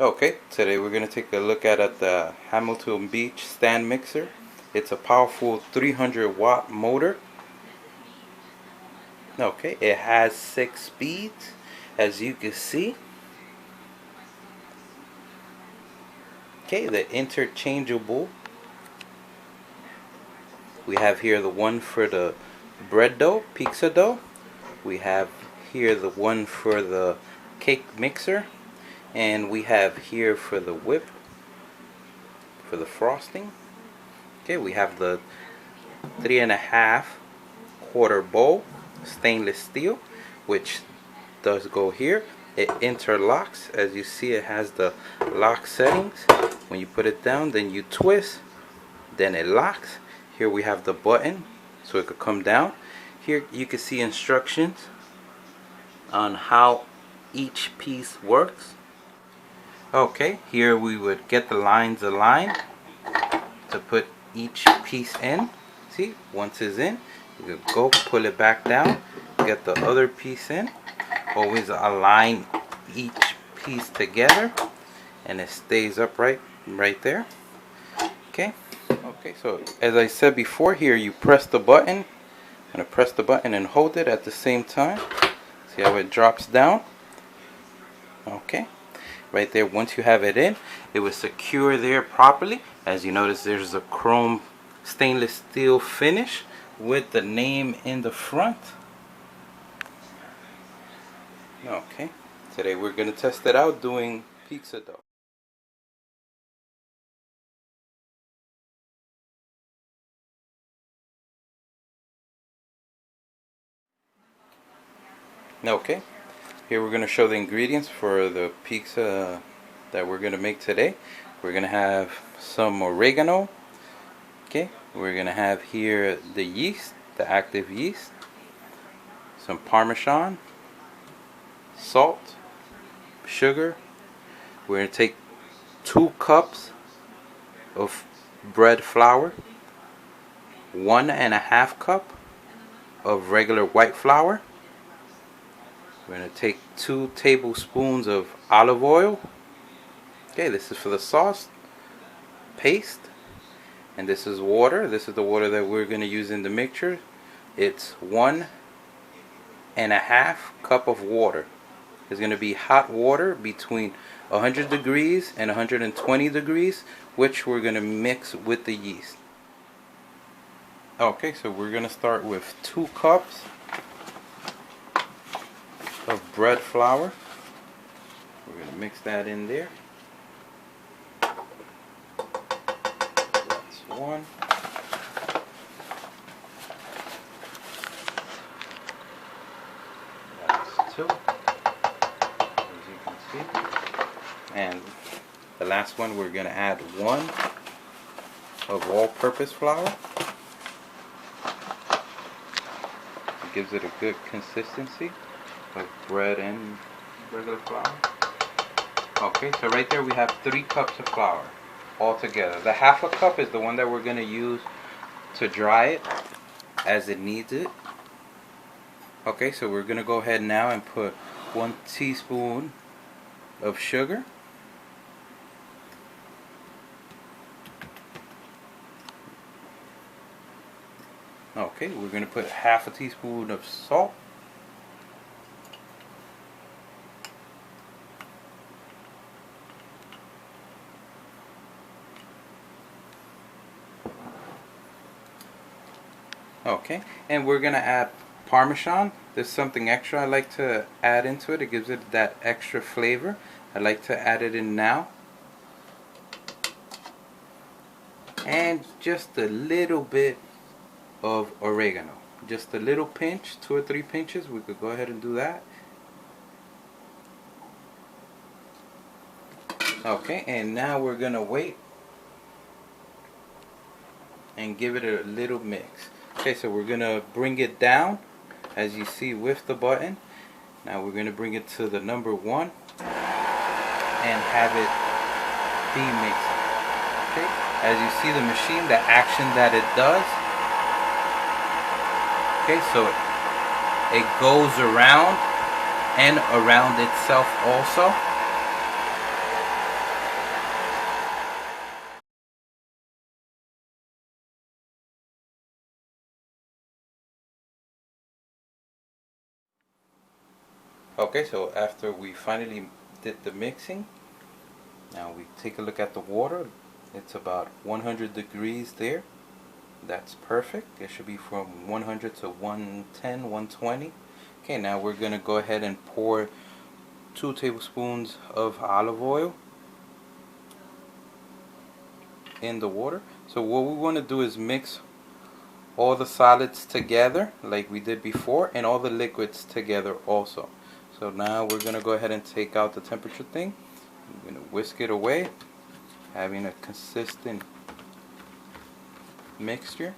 Okay, today we're going to take a look at the Hamilton Beach stand mixer. It's a powerful 300-watt motor. Okay, it has 6 speeds, as you can see. Okay, the interchangeable. We have here the one for the bread dough, pizza dough. We have here the one for the cake mixer. And we have here for the whip, for the frosting. Okay, we have the 3.5-quarter bowl, stainless steel, which does go here. It interlocks. As you see, it has the lock settings. When you put it down, then you twist, then it locks. Here we have the button so it could come down. Here you can see instructions on how each piece works. Okay, here we would get the lines aligned to put each piece in. See, once it's in, you can go pull it back down, get the other piece in. Always align each piece together and it stays upright right there. Okay, so as I said before, here you press the button. I'm going to press the button and hold it at the same time. See how it drops down? Okay. Right there, once you have it in, it will secure there properly. As you notice, there's a chrome stainless steel finish with the name in the front. Okay, today we're going to test it out doing pizza dough. Okay, here we're going to show the ingredients for the pizza that we're going to make today. We're going to have some oregano. Okay, we're going to have here the yeast, the active yeast, some Parmesan, salt, sugar. We're going to take 2 cups of bread flour, 1.5 cup of regular white flour. We're going to take 2 tablespoons of olive oil. Okay, this is for the sauce paste. And this is water. This is the water that we're going to use in the mixture. It's 1.5 cup of water. It's going to be hot water between 100 degrees and 120 degrees, which we're going to mix with the yeast. Okay, so we're going to start with 2 cups of bread flour. We're going to mix that in there. That's 1. That's 2. As you can see. And the last one, we're going to add 1 of all-purpose flour. It gives it a good consistency of bread and regular flour. Okay, so right there we have 3 cups of flour all together. The 1/2 cup is the one that we're going to use to dry it as it needs it. Okay, so we're going to go ahead now and put 1 teaspoon of sugar. Okay, we're going to put 1/2 teaspoon of salt. Okay, and we're going to add Parmesan. There's something extra I like to add into it. It gives it that extra flavor. I like to add it in now. And just a little bit of oregano. Just a little pinch, 2 or 3 pinches. We could go ahead and do that. Okay, and now we're going to wait and give it a little mix. Okay, so we're going to bring it down, as you see with the button. Now we're going to bring it to the number 1 and have it be mixed. Okay, as you see the machine, the action that it does. Okay, so it goes around and around itself also. Okay, so after we finally did the mixing, now we take a look at the water. It's about 100 degrees there. That's perfect. It should be from 100 to 110, 120. Okay, now we're going to go ahead and pour 2 tablespoons of olive oil in the water. So what we want to do is mix all the solids together like we did before, and all the liquids together also. So now we're going to go ahead and take out the temperature thing. I'm going to whisk it away, having a consistent mixture.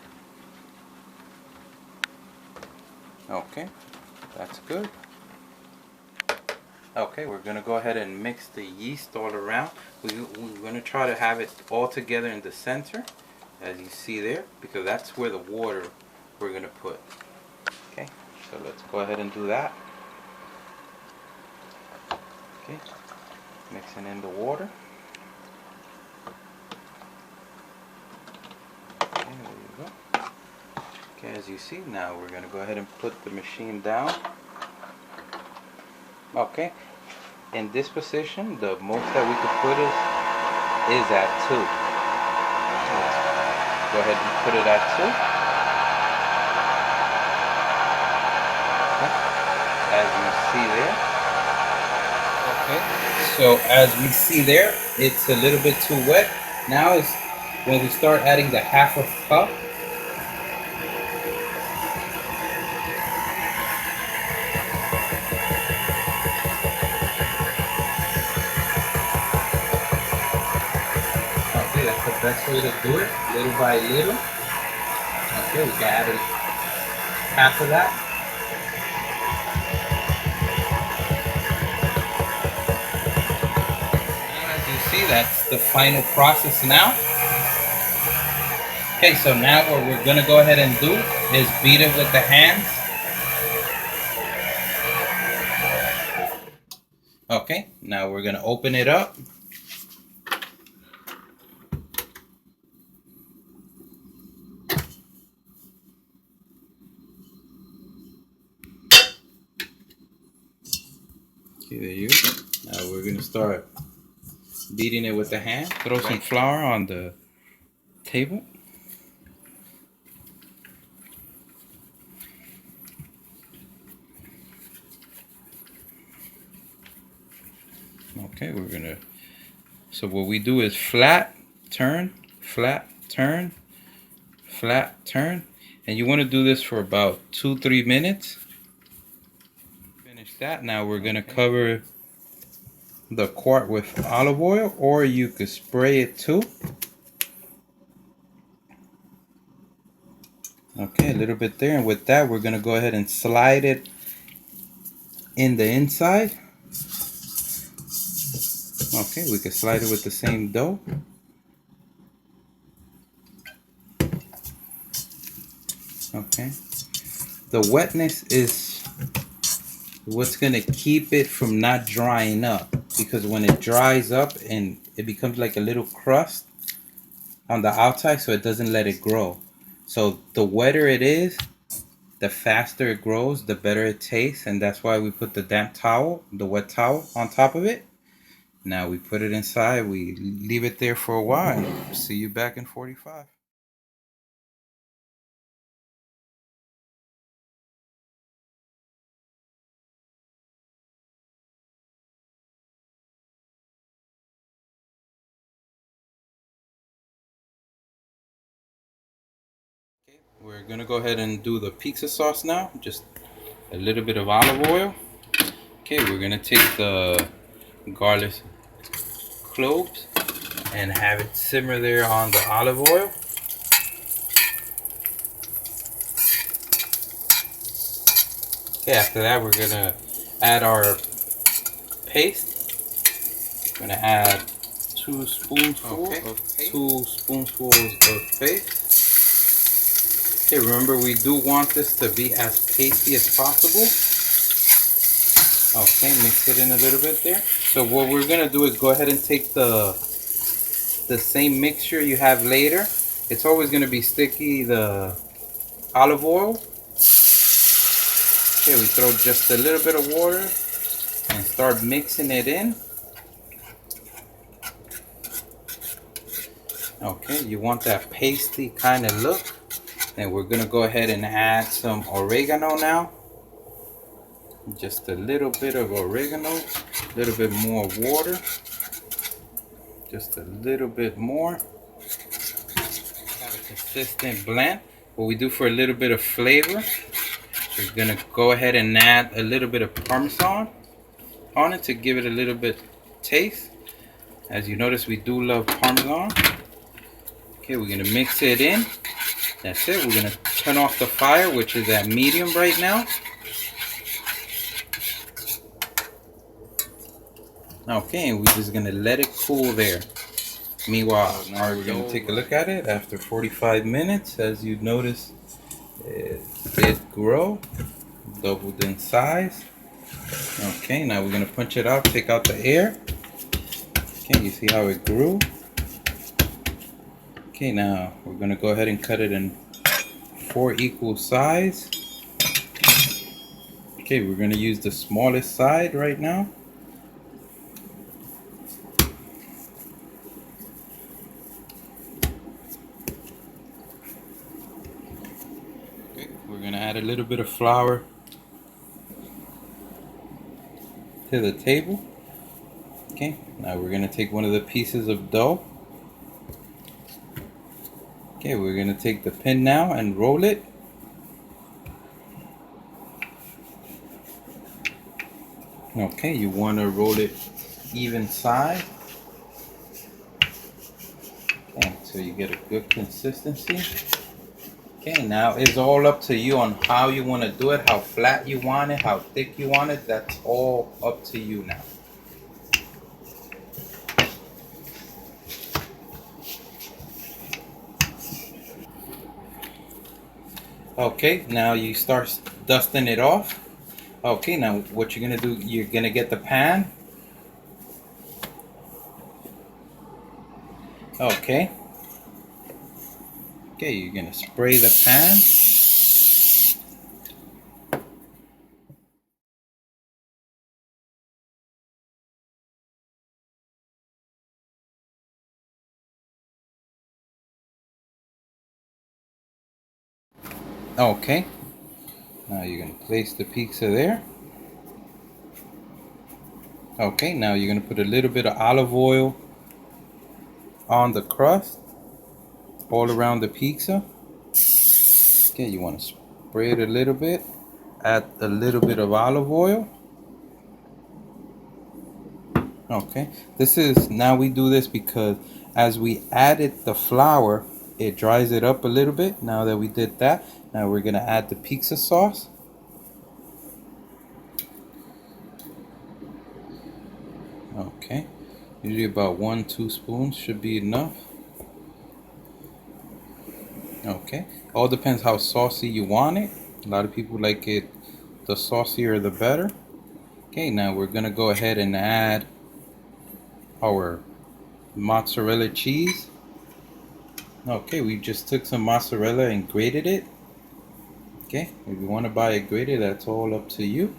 Okay, that's good. Okay, we're going to go ahead and mix the yeast all around. We're going to try to have it all together in the center, as you see there, because that's where the water we're going to put. Okay, so let's go ahead and do that. Okay, mixing in the water. Okay, there you go. Okay, as you see, now we're going to go ahead and put the machine down. Okay, in this position, the most that we could put is at 2. Let's go ahead and put it at 2. Okay. As you see there. Okay, so as we see there, it's a little bit too wet. Now is when we start adding the half a cup. Okay, that's the best way to do it, little by little. Okay, we can add half of that. And as you see, that's the final process now. Okay, so now what we're going to go ahead and do is beat it with the hands. Okay, now we're going to open it up. Okay, there you go. Now we're going to start beating it with the hand. Throw some flour on the table. Okay, we're going to... So what we do is flat, turn, flat, turn, flat, turn. And you want to do this for about 2-3 minutes. Finish that. Now we're going to cover the quart with olive oil, or you could spray it too. Okay, a little bit there, and with that we're going to go ahead and slide it in the inside. Okay, we can slide it with the same dough. Okay, the wetness is what's going to keep it from not drying up, because when it dries up and it becomes like a little crust on the outside, so it doesn't let it grow. So the wetter it is, the faster it grows, the better it tastes, and that's why we put the damp towel, the wet towel, on top of it. Now we put it inside, we leave it there for a while. See you back in 45. Okay, we're gonna go ahead and do the pizza sauce now. Just a little bit of olive oil. Okay, we're gonna take the garlic cloves and have it simmer there on the olive oil. Okay, after that we're gonna add our paste. We're gonna add 2 spoonfuls of paste. Okay, remember we do want this to be as pasty as possible. Okay, mix it in a little bit there. So what we're gonna do is go ahead and take the same mixture you have later. It's always gonna be sticky, the olive oil. Okay, we throw just a little bit of water and start mixing it in. Okay, you want that pasty kind of look. And we're gonna go ahead and add some oregano now. Just a little bit of oregano, a little bit more water, just a little bit more. Have a consistent blend. What we do for a little bit of flavor, we're gonna go ahead and add a little bit of Parmesan on it to give it a little bit taste. As you notice, we do love Parmesan. Okay, we're gonna mix it in. That's it. We're gonna turn off the fire, which is at medium right now. Okay, and we're just gonna let it cool there. Meanwhile, now we're gonna take a look at it after 45 minutes. As you notice, it did grow, doubled in size. Okay, now we're gonna punch it out, take out the air. Okay, you see how it grew? Okay, now we're gonna go ahead and cut it in 4 equal size. Okay, we're gonna use the smallest side right now. Okay, we're gonna add a little bit of flour to the table. Okay, now we're gonna take one of the pieces of dough. Okay, we're gonna take the pin now and roll it. Okay, you want to roll it even side. Okay, so you get a good consistency. Okay, now it's all up to you on how you want to do it, how flat you want it, how thick you want it. That's all up to you now. Okay, now you start dusting it off. Okay, now what you're gonna do, you're gonna get the pan. Okay. Okay, you're gonna spray the pan. Okay. Now you're gonna place the pizza there. Okay, now you're gonna put a little bit of olive oil on the crust, all around the pizza. Okay, you want to spray it a little bit, add a little bit of olive oil. Okay, now we do this because as we added the flour, it dries it up a little bit. Now that we did that, now we're gonna add the pizza sauce. Okay, usually about 1-2 spoons should be enough. Okay, all depends how saucy you want it. A lot of people like it, the saucier the better. Okay, now we're gonna go ahead and add our mozzarella cheese. Okay, we just took some mozzarella and grated it. Okay, if you want to buy it grated, that's all up to you.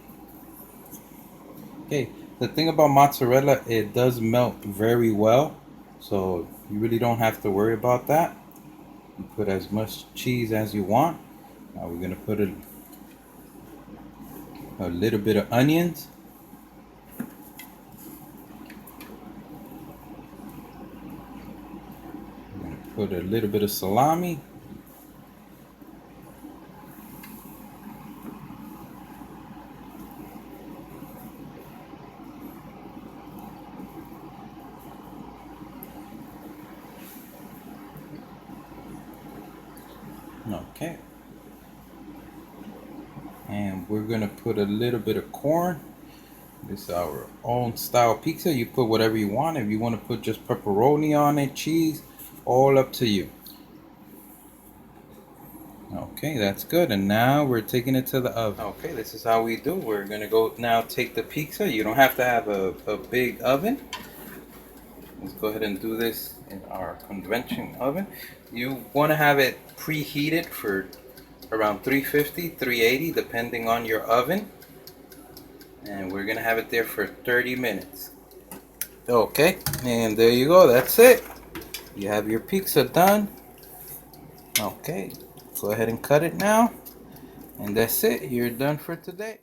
Okay, the thing about mozzarella, it does melt very well, so you really don't have to worry about that. You put as much cheese as you want. Now we're gonna put a little bit of onions. We're gonna put a little bit of salami. Okay. And we're gonna put a little bit of corn. This is our own style pizza. You put whatever you want. If you want to put just pepperoni on it, cheese, all up to you. Okay, that's good. And now we're taking it to the oven. Okay, this is how we do. We're gonna go now take the pizza. You don't have to have a big oven. Let's go ahead and do this in our convection oven. You want to have it preheated for around 350, 380, depending on your oven. and we're gonna have it there for 30 minutes. Okay, and there you go. That's it. You have your pizza done. Okay, go ahead and cut it now, and that's it. You're done for today.